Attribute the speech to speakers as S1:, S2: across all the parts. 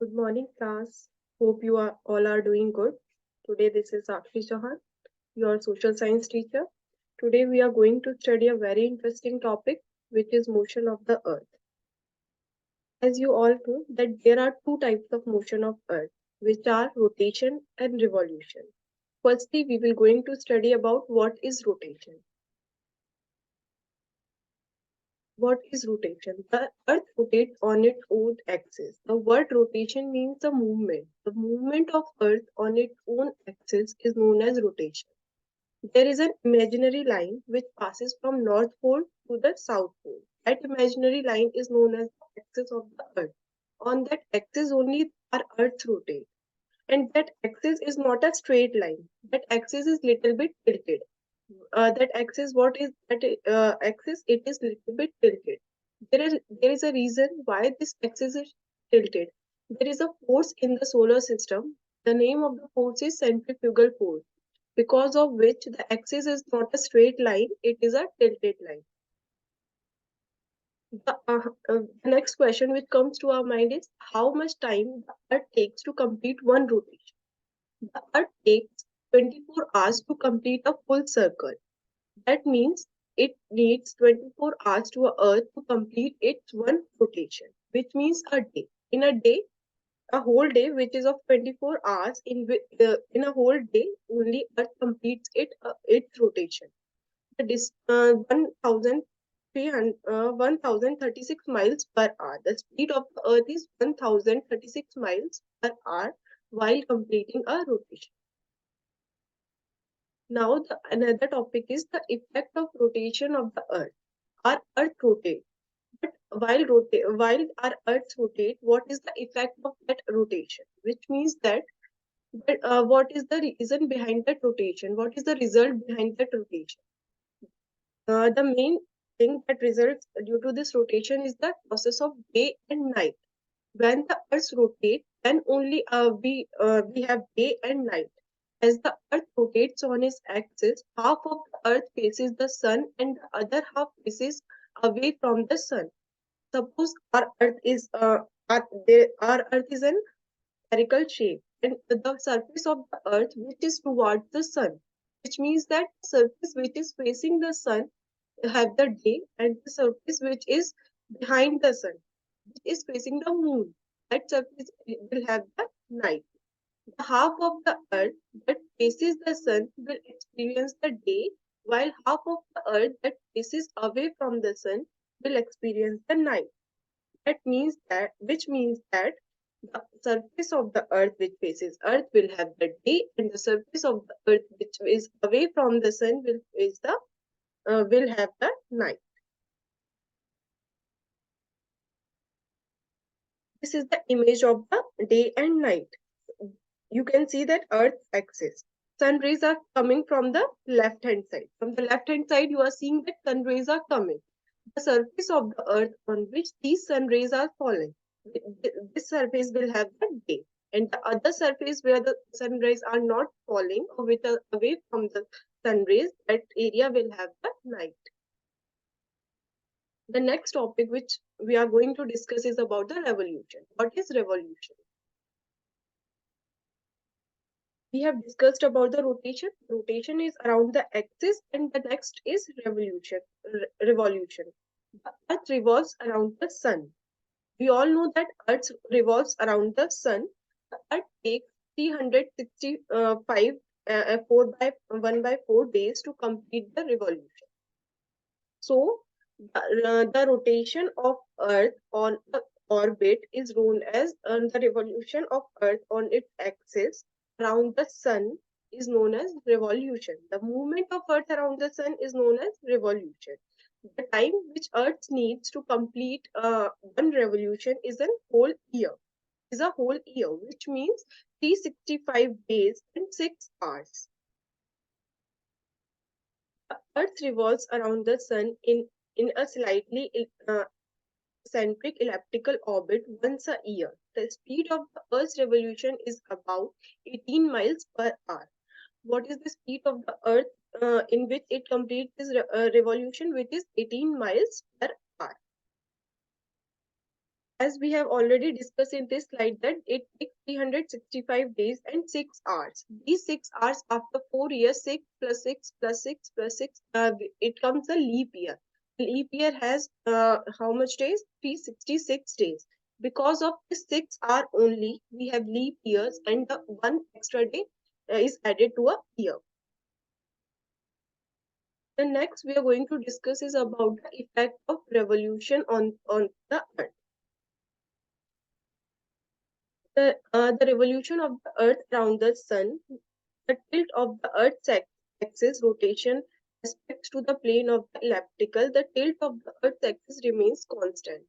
S1: Good morning, class. Hope you are all are doing good. Today, this is Sakshi Chauhan, your social science teacher. Today, we are going to study a very interesting topic, which is motion of the Earth. As you all know, that there are two types of motion of Earth, which are rotation and revolution. Firstly, we will going to study about what is rotation. What is rotation? The Earth rotates on its own axis. The word rotation means the movement. The movement of Earth on its own axis is known as rotation. There is an imaginary line which passes from North Pole to the South Pole. That imaginary line is known as the axis of the Earth. On that axis only our Earth rotates. And that axis is not a straight line. That axis is little bit tilted. That axis, what is that axis? It is little bit tilted. There is a reason why this axis is tilted. There is a force in the solar system. The name of the force is centrifugal force, because of which the axis is not a straight line, it is a tilted line. The next question which comes to our mind is how much time the Earth takes to complete one rotation. The Earth takes 24 hours to complete a full circle. That means it needs 24 hours to Earth to complete its one rotation, which means a day. In a day, a whole day, which is of 24 hours, in a whole day, only Earth completes its rotation. The 1036 miles per hour. The speed of the Earth is 1036 miles per hour while completing a rotation. Now, another topic is the effect of rotation of the Earth. Our Earth rotates, but while our Earth rotate, what is the effect of that rotation? Which means that, what is the reason behind that rotation? What is the result behind that rotation? The main thing that results due to this rotation is the process of day and night. When the Earth rotates, then only we have day and night. As the Earth rotates on its axis, half of the Earth faces the sun and the other half faces away from the sun. Suppose our Earth is an spherical shape, and the surface of the Earth which is towards the sun, which means that the surface which is facing the sun have the day, and the surface which is behind the sun, which is facing the moon, that surface will have the night. The half of the Earth that faces the sun will experience the day, while half of the Earth that faces away from the sun will experience the night. Which means that the surface of the Earth which faces Earth will have the day, and the surface of the Earth which is away from the sun will have the night. This is the image of the day and night. You can see that Earth's axis. Sun rays are coming from the left hand side. From the left hand side, you are seeing that sun rays are coming. The surface of the Earth on which these sun rays are falling. This surface will have the day. And the other surface where the sun rays are not falling or which are away from the sun rays, that area will have the night. The next topic which we are going to discuss is about the revolution. What is revolution? We have discussed about the rotation. Rotation is around the axis, and the next is revolution. The Earth revolves around the sun. We all know that Earth revolves around the sun. The Earth takes 365 4 by 1 by 4 days to complete the revolution. So, the rotation of Earth on the orbit is known as the revolution of Earth on its axis around the sun is known as revolution. The movement of Earth around the sun is known as revolution. The time which Earth needs to complete one revolution is a whole year, which means 365 days and 6 hours. Earth revolves around the sun in a slightly eccentric elliptical orbit once a year. The speed of the Earth's revolution is about 18 miles per hour. What is the speed of the Earth in which it completes this revolution, which is 18 miles per hour? as we have already discussed in this slide, that it takes 365 days and 6 hours. These 6 hours after 4 years, 6 plus 6 plus 6 plus 6, it comes a leap year. Leap year has how much days? 366 days. Because of this 6 hour only, we have leap years, and the one extra day is added to a year. The next we are going to discuss is about the effect of revolution on the earth. The revolution of the earth around the sun, the tilt of the earth's axis rotation respects to the plane of the elliptical, the tilt of the earth's axis remains constant.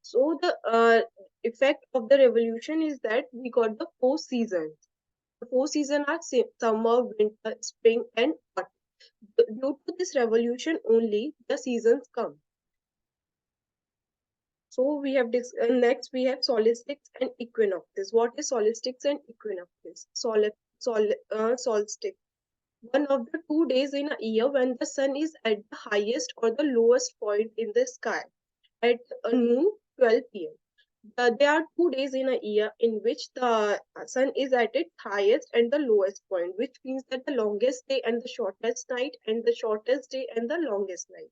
S1: So the effect of the revolution is that we got the 4 seasons. The 4 seasons are summer, winter, spring, and autumn. Due to this revolution only, the seasons come. So we have this, next we have solstices and equinoxes. What is solstices and equinoxes? Solstice, one of the 2 days in a year when the sun is at the highest or the lowest point in the sky at noon 12 p.m. There are 2 days in a year in which the sun is at its highest and the lowest point, which means that the longest day and the shortest night, and the shortest day and the longest night.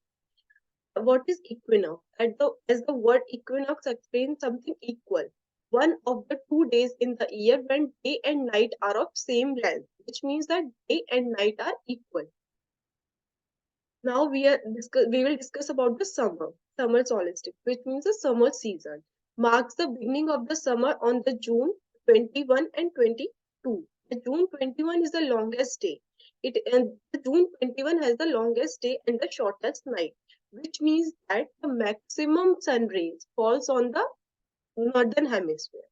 S1: What is equinox? As the word equinox explains something equal. One of the 2 days in the year when day and night are of same length, which means that day and night are equal. Now we will discuss about the summer solstice, which means the summer season. Marks the beginning of the summer on the June 21 and 22. The June 21 is the longest day. The June 21 has the longest day and the shortest night, which means that the maximum sun rays falls on the northern hemisphere.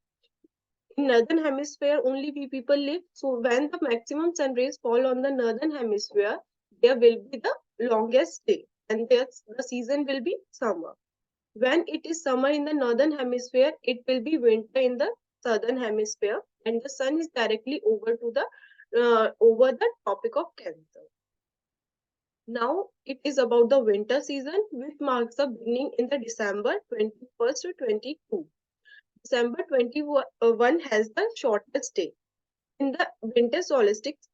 S1: In northern hemisphere only we people live, so when the maximum sun rays fall on the northern hemisphere, there will be the longest day, and the season will be summer. When it is summer in the northern hemisphere, it will be winter in the southern hemisphere, and the sun is directly over the topic of Cancer. Now it is about the winter season, which marks the beginning in the December 21st to 22. December 21 has the shortest day. In the winter solstice,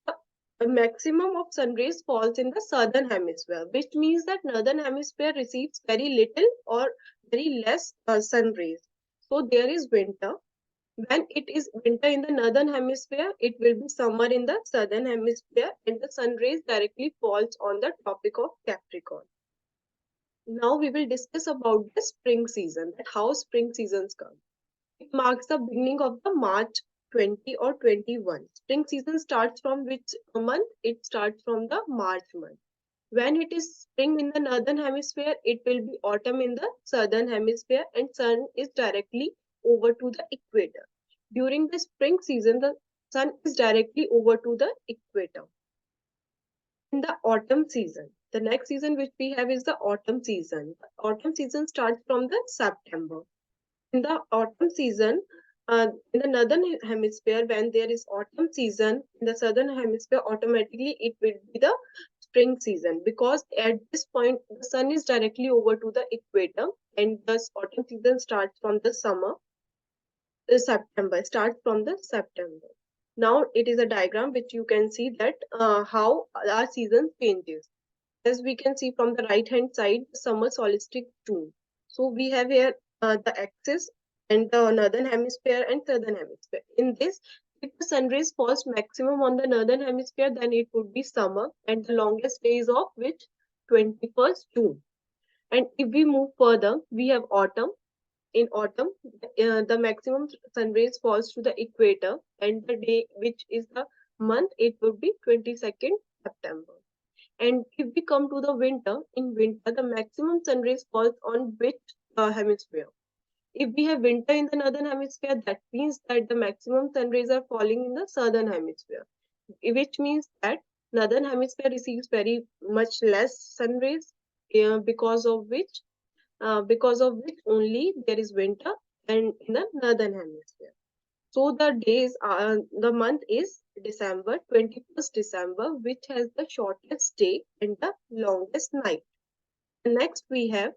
S1: the maximum of sun rays falls in the southern hemisphere, which means that northern hemisphere receives very little or very less sun rays. So there is winter. When it is winter in the northern hemisphere, it will be summer in the southern hemisphere, and the sun rays directly falls on the topic of Capricorn. Now we will discuss about the spring season, that how spring seasons come. It marks the beginning of the March 20 or 21. Spring season starts from which month? It starts from the March month. When it is spring in the northern hemisphere, it will be autumn in the southern hemisphere, and sun is directly over to the equator. During the spring season, the sun is directly over to the equator. In the autumn season, the next season which we have is the autumn season. The autumn season starts from the September. In the autumn season, in the northern hemisphere, when there is autumn season, in the southern hemisphere, automatically it will be the spring season, because at this point the sun is directly over to the equator, and the autumn season starts from the September, starts from the September. Now it is a diagram which you can see that how our season changes. As we can see from the right hand side, summer solstice June. So we have here the axis and the northern hemisphere and southern hemisphere. In this, if the sun rays falls maximum on the northern hemisphere, then it would be summer, and the longest days of which 21st June. And if we move further, we have autumn. In autumn, the maximum sun rays falls to the equator, and the day which is the month, it would be 22nd September. And if we come to the winter, in winter, the maximum sun rays falls on which hemisphere? If we have winter in the northern hemisphere, that means that the maximum sun rays are falling in the southern hemisphere, which means that northern hemisphere receives very much less sun rays, because of which only there is winter and in the northern hemisphere. So the month is December, 21st December, which has the shortest day and the longest night. And next we have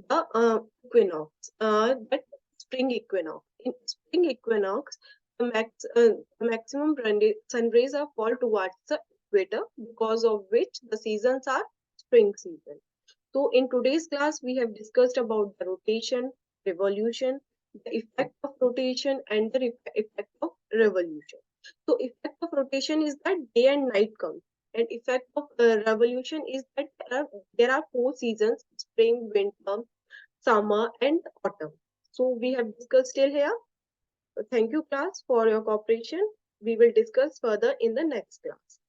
S1: the equinox. That spring equinox. In spring equinox, the maximum sun rays are fall towards the equator, because of which the seasons are spring season. So in today's class, we have discussed about the rotation, revolution, the effect of rotation, and the effect of revolution. So effect of rotation is that day and night comes, and effect of revolution is that there are four seasons: spring, winter, summer, and autumn. So we have discussed till here. Thank you, class, for your cooperation. We will discuss further in the next class.